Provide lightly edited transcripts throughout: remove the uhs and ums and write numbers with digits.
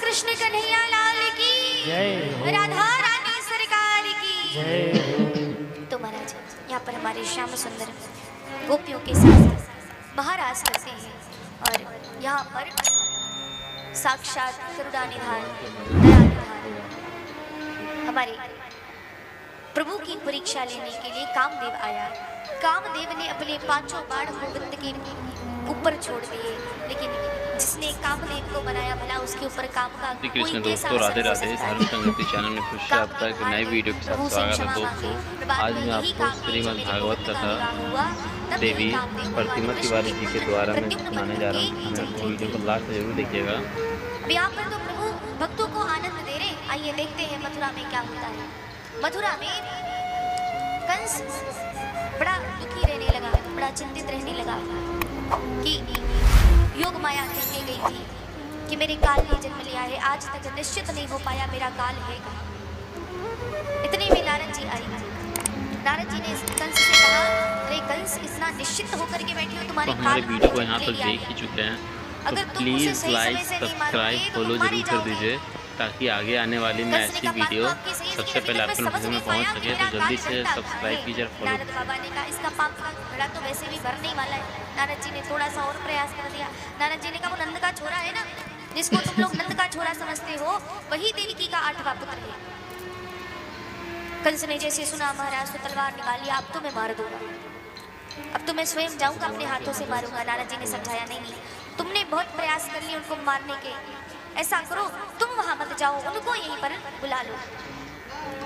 कृष्ण कन्हैया लाल की जय। राधा रानी सरकार की जय। तो महाराज यहाँ पर हमारे श्याम सुंदर गोपियों के साथ महाराज करते हैं और यहाँ पर साक्षात करुणानिधान दयानिधान हमारे प्रभु की परीक्षा लेने के लिए कामदेव आया। कामदेव ने अपने पांचों बाण गोविंद के ऊपर छोड़ दिए, लेकिन जिसने कामदेव को बनाया भला उसके ऊपर काम का श्री कृष्ण दोस्तों, राधे राधे। धर्म संगति चैनल में खुश है आपका एक नए वीडियो के साथ स्वागत है दोस्तों। आज मैं आपको श्रीमद् भागवत कथा देवी प्रतिमा तिवारी जी के द्वारा मैं सुनाने जा रहा हूँ। हमें वीडियो को लास्ट जरूर देखिएगा। अब यहाँ पर तो प्रभु भक्तों को आनंद दे रहे। आइए देखते हैं मथुरा में क्या होता है। मथुरा में कंस बड़ा दुखी रहने लगा, बड़ा चिंतित रहने लगा कि योग माया कह के गई थी कि मेरे काल ने जन्म लिया है, आज तक निश्चित नहीं हो पाया मेरा काल है। इतने में नारद जी आई। नारद जी ने कंस से कहा, अरे कंस इतना निश्चित होकर के बैठी हो, तुम्हारे तो हमारे काल वीडियो को यहाँ तक देख ही चुके हैं, तो प्लीज़ लाइक सब्सक्राइब फॉलो जरूर कर दीजिए ताकि आगे आने वाली मैं ऐसी वीडियो सबसे पहले आपके नोटिफिकेशन में पहुँच सके। तो जल्दी से सब्सक्राइब कीजिए और फॉलो। नारद बाबा ने कहा इसका पाप का घड़ा तो वैसे भी भरने ही वाला है। नारद जी ने थोड़ा सा और प्रयास कर दिया। नारद जी ने कहा वो नंद का छोरा है ना, जिसको तुम लोग नंद का छोरा समझते हो, वही देवकी का 8वां पुत्र है। कंस ने जैसे सुना महाराज तो तलवार निकाली, अब तो मैं मार दूंगा, अब तो मैं स्वयं जाऊंगा अपने हाथों से मारूंगा। नारद जी ने समझाया, नहीं तुमने बहुत प्रयास कर लिए उनको मारने के, ऐसा करो तुम वहां मत जाओ, उनको यहीं पर बुला लो।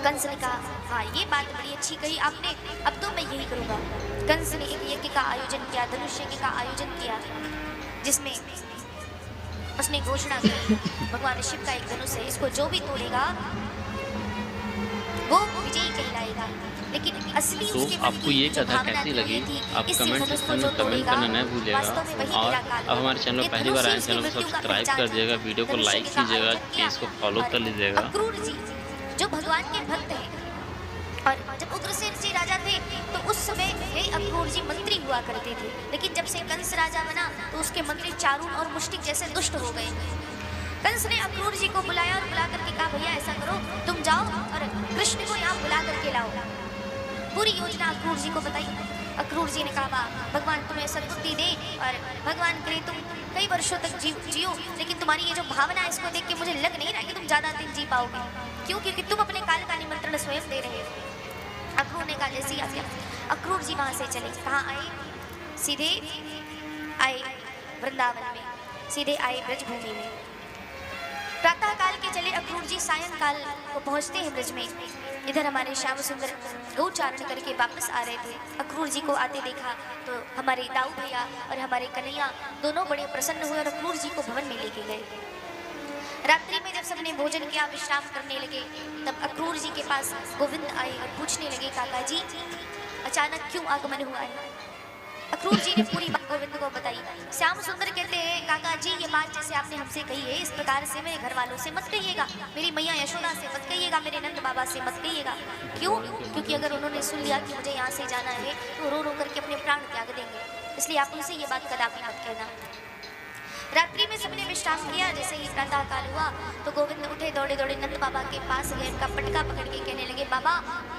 कंस ने कहा, हाँ ये बात बड़ी अच्छी कही आपने, अब तो मैं यही करूंगा। कंस ने एक यज्ञ का आयोजन किया, धनुष यज्ञ का आयोजन किया, जिसमें उसने घोषणा की भगवान शिव का एक धनुष है, इसको जो भी तोड़ेगा वो विजयी कहलाएगा। लेकिन असली तो आपको ये कथा कैसी लगी आप कमेंट सेक्शन में कमेंट करना न भूलिएगा। और अब हमारे चैनल पहली बार आए चैनल को सब्सक्राइब कर दीजिएगा, वीडियो को लाइक कीजिएगा, पेज को फॉलो कर लीजिएगा। अक्रूर जी जो भगवान के भक्त हैं, और जब उग्रसेन जी राजा थे तो उस समय यही अक्रूर जी मंत्री हुआ करते थे, लेकिन जब से कंस राजा बना तो उसके मंत्री चारुण और मुष्टिक जैसे दुष्ट हो गए। कंस ने अक्रूर जी को बुलाया और बुला करके कहा, भैया ऐसा करो तुम जाओ और कृष्ण को यहाँ बुला करके लाओ। पूरी योजना अक्रूर जी को बताई। अक्रूर जी ने कहा, भगवान तुम्हें सद्बुद्धि दे और भगवान करे तुम कई वर्षों तक जियो, लेकिन तुम्हारी ये जो भावना है इसको देख के मुझे लग नहीं रहा कि तुम ज्यादा दिन जी पाओगे। क्यों? क्योंकि तुम अपने काल का निमंत्रण स्वयं दे रहे हो। अक्रूर ने कहा, जैसी आज्ञा। अक्रूर जी वहां से चले, कहाँ आए? सीधे आए वृंदावन में, सीधे आए ब्रजभूमि में। प्रातः काल के चले अक्रूर जी सायंकाल को पहुंचते हैं ब्रज में। इधर हमारे श्याम सुंदर गौचारण करके वापस आ रहे थे। अक्रूर जी को आते देखा तो हमारे दाऊ भैया और हमारे कन्हैया दोनों बड़े प्रसन्न हुए और अक्रूर जी को भवन में लेके गए। रात्रि में जब सबने भोजन किया, विश्राम करने लगे, तब अक्रूर जी के पास गोविंद आए और पूछने लगे, काका जी अचानक क्यों आगमन हुआ है? अक्रूर जी ने पूरी बात गोविंद को बताई। श्याम सुंदर कहते हैं, काका जी ये बात जैसे आपने हमसे कही है, इस प्रकार से मेरे घर वालों से मत कहिएगा, मेरी मैया यशोदा से मत कहिएगा, मेरे नंद बाबा से मत कहिएगा। क्यों? क्योंकि अगर उन्होंने सुन लिया कि मुझे यहाँ से जाना है तो रो रो करके अपने प्राण त्याग देंगे, इसलिए आप उनसे ये बात कदापि मत कहना। रात्रि में सबने विश्राम किया। जैसे ही प्रातः काल हुआ तो गोविंद उठे, दौड़े दौड़े नंद बाबा के पास गए, उनका पटका पकड़ के कहने लगे, बाबा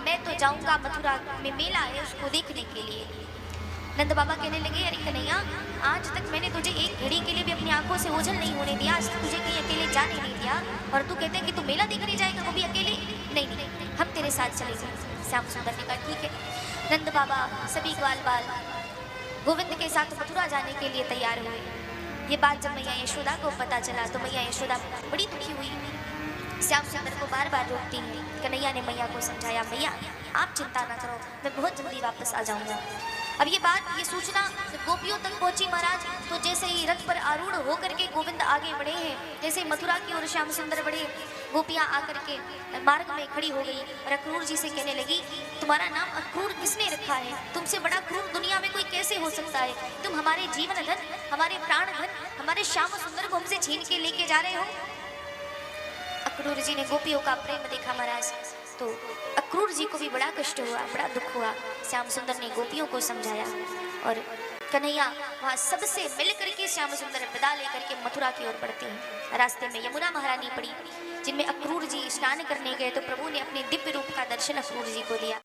मैं तो जाऊंगा मथुरा में मेला है उसको देखने के लिए। नंद बाबा कहने लगे, अरे कन्हैया आज तक मैंने तुझे एक घड़ी के लिए भी अपनी आंखों से ओझल नहीं होने दिया, आज तक तुझे कहीं अकेले जाने नहीं दिया, और तू कहते हैं कि तू मेला देखने जाएगा वो भी अकेले? नहीं, हम तेरे साथ चलेंगे। श्याम सुंदर ने कहा, ठीक है। नंद बाबा सभी ग्वाल बाल गोविंद के साथ मथुरा जाने के लिए तैयार हुए। ये बात जब मैया यशोदा को पता चला तो मैया यशोदा बड़ी दुखी हुई। श्याम सुंदर को बार बार रोकती है। कन्हैया ने मैया को समझाया, मैया आप चिंता ना करो, मैं बहुत जल्दी वापस आ जाऊंगा। अब ये बात, ये सूचना गोपियों तक पहुंची महाराज। तो जैसे ही रथ पर आरूढ़ होकर के गोविंद आगे बढ़े हैं, जैसे ही मथुरा की ओर श्याम सुंदर बढ़े, गोपियां आकर के मार्ग में खड़ी हो गई और अक्रूर जी से कहने लगी, तुम्हारा नाम अक्रूर किसने रखा है? तुमसे बड़ा क्रूर दुनिया में कोई कैसे हो सकता है? तुम हमारे जीवन धन, हमारे प्राण धन, हमारे श्याम सुंदर को हमसे छीन के लेके जा रहे हो। अक्रूर जी ने गोपियों का प्रेम देखा महाराज, तो अक्रूर जी को भी बड़ा कष्ट हुआ, बड़ा दुख हुआ। श्याम सुंदर ने गोपियों को समझाया और कन्हैया वहाँ सबसे मिल करके श्याम सुंदर विदा लेकर के मथुरा की ओर बढ़ते हैं। रास्ते में यमुना महारानी पड़ी, जिनमें अक्रूर जी स्नान करने गए तो प्रभु ने अपने दिव्य रूप का दर्शन अक्रूर जी को दिया।